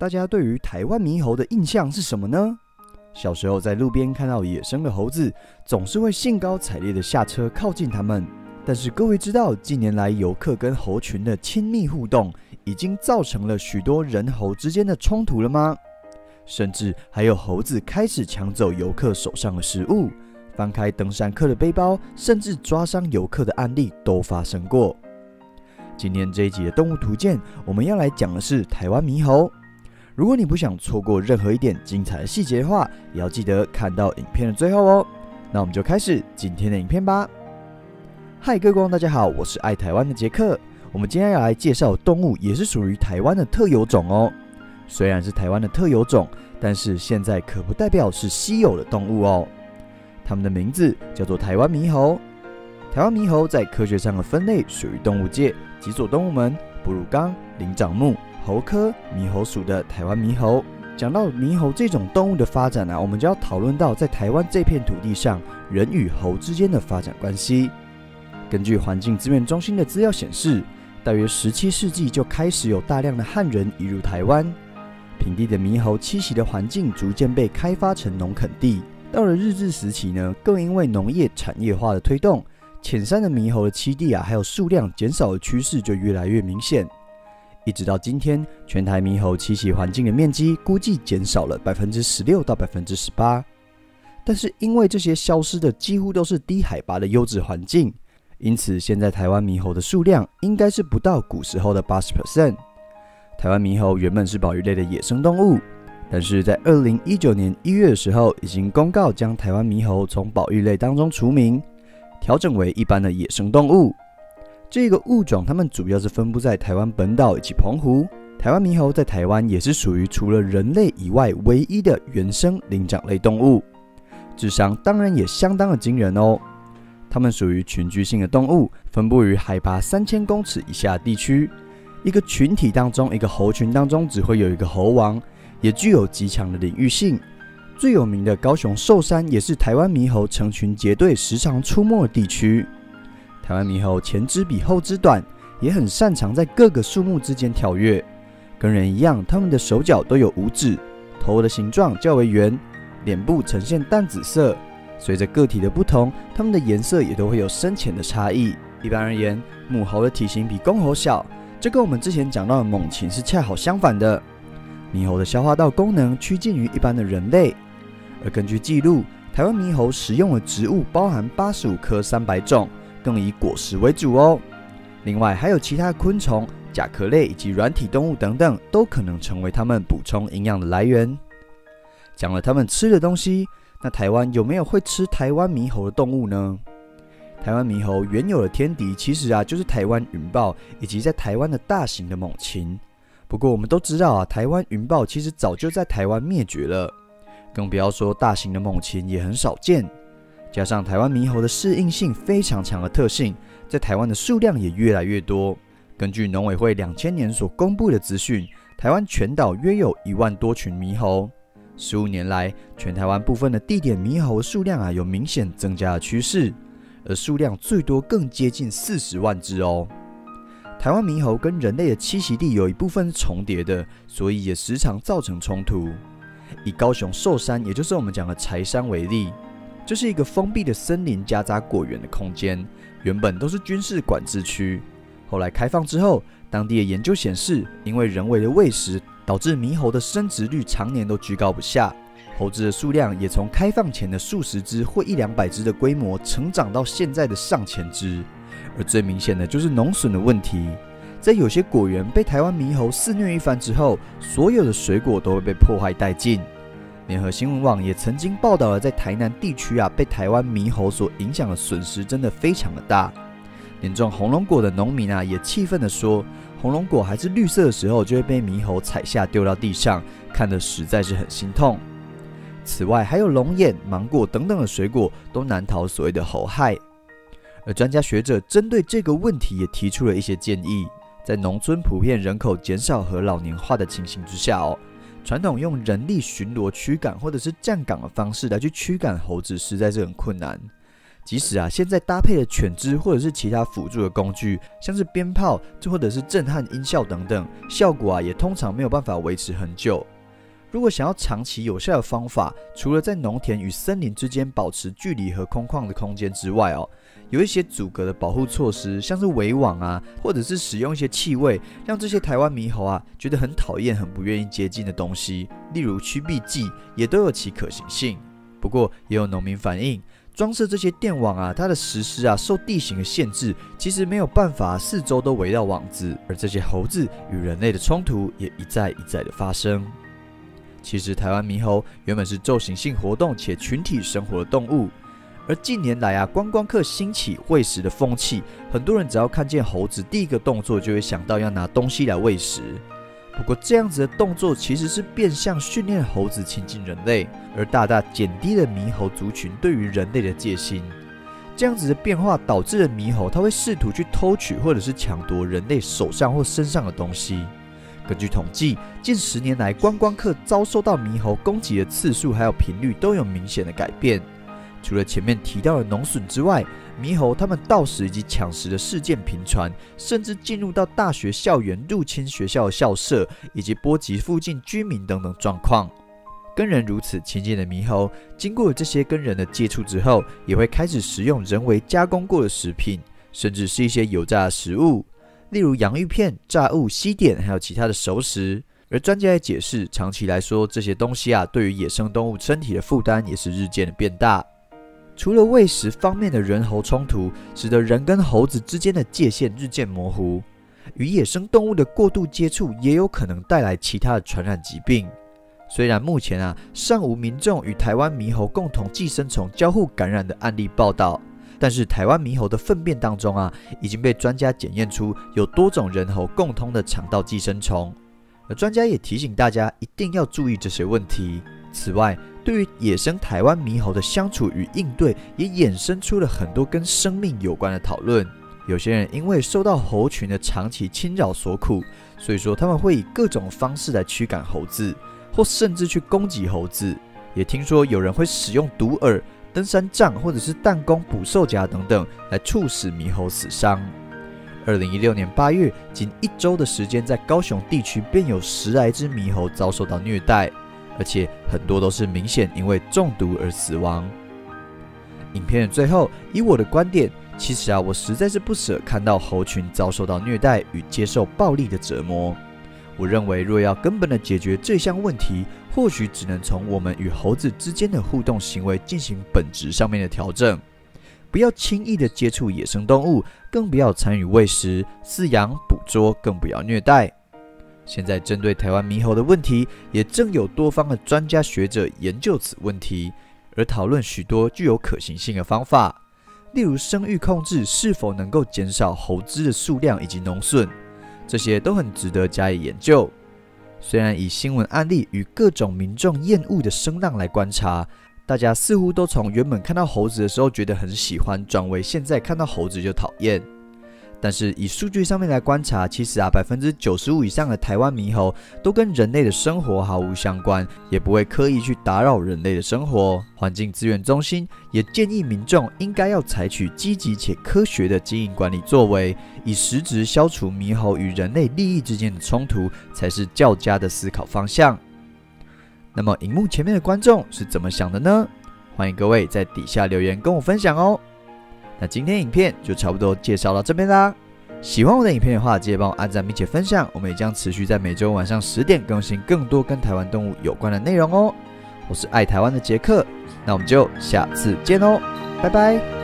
大家对于台湾猕猴的印象是什么呢？小时候在路边看到野生的猴子，总是会兴高采烈地下车靠近它们。但是各位知道，近年来游客跟猴群的亲密互动，已经造成了许多人猴之间的冲突了吗？甚至还有猴子开始抢走游客手上的食物，翻开登山客的背包，甚至抓伤游客的案例都发生过。今天这一集的动物图鉴，我们要来讲的是台湾猕猴。如果你不想错过任何一点精彩的细节的话，也要记得看到影片的最后哦。那我们就开始今天的影片吧。嗨，各位观众，大家好，我是爱台湾的杰克。我们今天要来介绍的动物，也是属于台湾的特有种哦。虽然是台湾的特有种，但是现在可不代表是稀有的动物哦。它们的名字叫做台湾猕猴。台湾猕猴在科学上的分类属于动物界脊索动物门哺乳纲灵长目猴科猕猴属的台湾猕猴。讲到猕猴这种动物的发展我们就要讨论到在台湾这片土地上人与猴之间的发展关系。根据环境资源中心的资料显示，大约17世纪就开始有大量的汉人移入台湾，平地的猕猴栖息的环境逐渐被开发成农垦地。到了日治时期呢，更因为农业产业化的推动，浅山的猕猴的栖地还有数量减少的趋势就越来越明显。一直到今天，全台猕猴栖息环境的面积估计减少了16%到18%。但是因为这些消失的几乎都是低海拔的优质环境，因此现在台湾猕猴的数量应该是不到古时候的80%。台湾猕猴原本是保育类的野生动物，但是在2019年1月的时候，已经公告将台湾猕猴从保育类当中除名，调整为一般的野生动物。这个物种它们主要是分布在台湾本岛以及澎湖。台湾猕猴在台湾也是属于除了人类以外唯一的原生灵长类动物，智商当然也相当的惊人哦。它们属于群居性的动物，分布于海拔3000公尺以下的地区。一个群体当中，一个猴群当中只会有一个猴王，也具有极强的领域性。最有名的高雄寿山也是台湾猕猴成群结队时常出没的地区。台湾猕猴前肢比后肢短，也很擅长在各个树木之间跳跃。跟人一样，它们的手脚都有五指，头的形状较为圆，脸部呈现淡紫色。随着个体的不同，它们的颜色也都会有深浅的差异。一般而言，母猴的体型比公猴小，这跟我们之前讲到的猛禽是恰好相反的。猕猴的消化道功能趋近于一般的人类，而根据记录，台湾猕猴食用的植物包含85科300种，更以果实为主哦。另外还有其他昆虫、甲壳类以及软体动物等等，都可能成为它们补充营养的来源。讲了它们吃的东西，那台湾有没有会吃台湾猕猴的动物呢？台湾猕猴原有的天敌其实就是台湾云豹以及在台湾的大型的猛禽。不过我们都知道台湾云豹其实早就在台湾灭绝了，更不要说大型的猛禽也很少见。加上台湾猕猴的适应性非常强的特性，在台湾的数量也越来越多。根据农委会2000年所公布的资讯，台湾全岛约有1万多群猕猴。15年来，全台湾部分的地点猕猴数量有明显增加的趋势，而数量最多更接近40万只哦。台湾猕猴跟人类的栖息地有一部分是重叠的，所以也时常造成冲突。以高雄寿山，也就是我们讲的柴山为例，这是一个封闭的森林夹杂果园的空间，原本都是军事管制区。后来开放之后，当地的研究显示，因为人为的喂食，导致猕猴的生殖率常年都居高不下，猴子的数量也从开放前的数十只或100-200只的规模，成长到现在的上千只。而最明显的就是农损的问题，在有些果园被台湾猕猴肆虐一番之后，所有的水果都会被破坏殆尽。联合新闻网也曾经报道了，在台南地区被台湾猕猴所影响的损失真的非常的大。连种红龙果的农民也气愤地说，红龙果还是绿色的时候，就会被猕猴踩下丢到地上，看得实在是很心痛。此外，还有龙眼、芒果等等的水果都难逃所谓的猴害。而专家学者针对这个问题也提出了一些建议，在农村普遍人口减少和老年化的情形之下传统用人力巡逻驱赶或者是站岗的方式来去驱赶猴子，实在是很困难。即使现在搭配了犬只或者是其他辅助的工具，像是鞭炮或者是震撼音效等等，效果也通常没有办法维持很久。如果想要长期有效的方法，除了在农田与森林之间保持距离和空旷的空间之外有一些阻隔的保护措施，像是围网或者是使用一些气味，让这些台湾猕猴觉得很讨厌、很不愿意接近的东西，例如驱避剂，也都有其可行性。不过，也有农民反映，装设这些电网它的实施受地形的限制，其实没有办法四周都围绕网子，而这些猴子与人类的冲突也一再的发生。其实台湾猕猴原本是昼行性活动且群体生活的动物，而近年来观光客兴起喂食的风气，很多人只要看见猴子，第一个动作就会想到要拿东西来喂食。不过这样子的动作其实是变相训练猴子亲近人类，而大大减低了猕猴族群对于人类的戒心。这样子的变化导致了猕猴它会试图去偷取或者是抢夺人类手上或身上的东西。根据统计，近10年来观光客遭受到猕猴攻击的次数还有频率都有明显的改变。除了前面提到的农损之外，猕猴他们盗食以及抢食的事件频传，甚至进入到大学校园入侵学校的校舍，以及波及附近居民等等状况。跟人如此亲近的猕猴，经过这些跟人的接触之后，也会开始食用人为加工过的食品，甚至是一些油炸的食物，例如洋芋片、炸物、西点，还有其他的熟食。而专家也解释，长期来说，这些东西对于野生动物身体的负担也是日渐的变大。除了喂食方面的人猴冲突，使得人跟猴子之间的界限日渐模糊，与野生动物的过度接触也有可能带来其他的传染疾病。虽然目前尚无民众与台湾猕猴共同寄生虫交互感染的案例报道，但是台湾猕猴的粪便当中已经被专家检验出有多种人猴共通的肠道寄生虫。而专家也提醒大家一定要注意这些问题。此外，对于野生台湾猕猴的相处与应对，也衍生出了很多跟生命有关的讨论。有些人因为受到猴群的长期侵扰所苦，所以说他们会以各种方式来驱赶猴子，或甚至去攻击猴子。也听说有人会使用毒饵、登山杖或者是弹弓、捕兽夹等等来促使猕猴死伤。2016年8月，仅1周的时间，在高雄地区便有10来只猕猴遭受到虐待，而且很多都是明显因为中毒而死亡。影片的最后，以我的观点，其实我实在是不舍看到猴群遭受到虐待与接受暴力的折磨。我认为，若要根本的解决这项问题，或许只能从我们与猴子之间的互动行为进行本质上面的调整。不要轻易的接触野生动物，更不要参与喂食、饲养、捕捉，更不要虐待。现在针对台湾猕猴的问题，也正有多方的专家学者研究此问题，而讨论许多具有可行性的方法，例如生育控制是否能够减少猴只的数量以及农损，这些都很值得加以研究。虽然以新闻案例与各种民众厌恶的声浪来观察，大家似乎都从原本看到猴子的时候觉得很喜欢，转为现在看到猴子就讨厌。但是以数据上面来观察，其实95%以上的台湾猕猴都跟人类的生活毫无相关，也不会刻意去打扰人类的生活。环境资源中心也建议民众应该要采取积极且科学的经营管理作为，以实质消除猕猴与人类利益之间的冲突，才是较佳的思考方向。那么荧幕前面的观众是怎么想的呢？欢迎各位在底下留言跟我分享哦。那今天影片就差不多介绍到这边啦。喜欢我的影片的话，记得帮我按赞并且分享。我们也将持续在每周晚上10点更新更多跟台湾动物有关的内容哦。我是爱台湾的杰克，那我们就下次见哦，拜拜。